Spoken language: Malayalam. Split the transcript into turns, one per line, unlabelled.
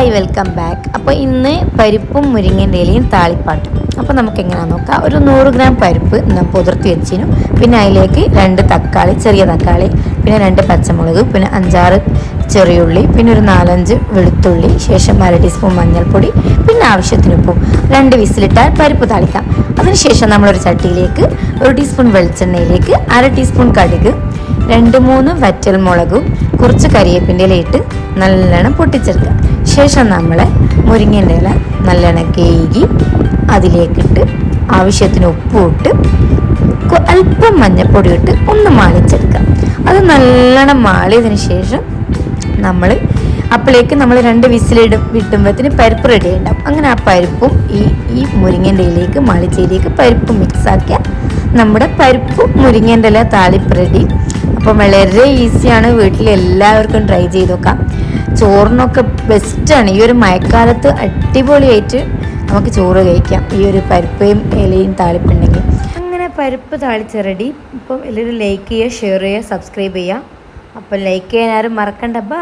Hi welcome back. അപ്പോൾ ഇന്ന് പരിപ്പും മുരിങ്ങൻ്റെ ഇലയും താളിപ്പാട്ടും. അപ്പോൾ നമുക്ക് എങ്ങനെയാണെന്ന് നോക്കാം. ഒരു 100 ഗ്രാം പരിപ്പ് ഞാൻ പുതിർത്തി വെച്ചിരുന്നു. പിന്നെ അതിലേക്ക് 2 തക്കാളി, ചെറിയ തക്കാളി, പിന്നെ 2 പച്ചമുളക്, പിന്നെ 5-6 ചെറിയുള്ളി, പിന്നെ ഒരു 4-5 വെളുത്തുള്ളി, ശേഷം 1/2 ടീസ്പൂൺ മഞ്ഞൾപ്പൊടി, പിന്നെ ആവശ്യത്തിന് ഉപ്പും. 2 വിസിലിട്ടാൽ പരിപ്പ് താളിക്കാം. അതിനുശേഷം നമ്മളൊരു ചട്ടിയിലേക്ക് 1 ടീസ്പൂൺ വെളിച്ചെണ്ണയിലേക്ക് 1/2 ടീസ്പൂൺ കടുക്, 2-3 വറ്റൽമുളകും കുറച്ച് കരിവേപ്പിൻ്റെ ഇല ഇട്ട് നല്ലോണം പൊട്ടിച്ചെടുക്കുക. ശേഷം നമ്മൾ മുരിങ്ങൻ്റെ ഇല നല്ലോണം കേകി അതിലേക്കിട്ട് ആവശ്യത്തിന് ഉപ്പും ഇട്ട് അല്പം മഞ്ഞൾപ്പൊടി ഇട്ട് ഒന്ന് മാളിച്ചെടുക്കുക. അത് നല്ലോണം മാളിയതിന് ശേഷം അപ്പോഴേക്ക് നമ്മൾ 2 വിട്ടുമ്പോഴത്തേന് പരിപ്പ് റെഡി ഉണ്ടാവും. അങ്ങനെ ആ പരിപ്പും ഈ മുരിങ്ങൻ്റെ ഇലയിലേക്ക് മാളിച്ചയിലേക്ക് പരിപ്പ് മിക്സാക്കിയാൽ നമ്മുടെ പരിപ്പും മുരിങ്ങൻ്റെ ഇല താളിപ്പ് റെഡി. അപ്പം വളരെ ഈസിയാണ്, വീട്ടിൽ എല്ലാവർക്കും ട്രൈ ചെയ്ത് നോക്കാം. ചോറിനൊക്കെ ബെസ്റ്റാണ്. ഈ ഒരു മഴക്കാലത്ത് അടിപൊളിയായിട്ട് നമുക്ക് ചോറ് കഴിക്കാം ഈ ഒരു പരിപ്പയും ഇലയും താളിപ്പുണ്ടെങ്കിൽ. അങ്ങനെ പരിപ്പ് താളിച്ച് റെഡി. ഇപ്പം എല്ലാവരും ലൈക്ക് ചെയ്യുക, ഷെയർ ചെയ്യുക, സബ്സ്ക്രൈബ് ചെയ്യുക. അപ്പം ലൈക്ക് ചെയ്യാൻ ആരും മറക്കണ്ട. ബൈ.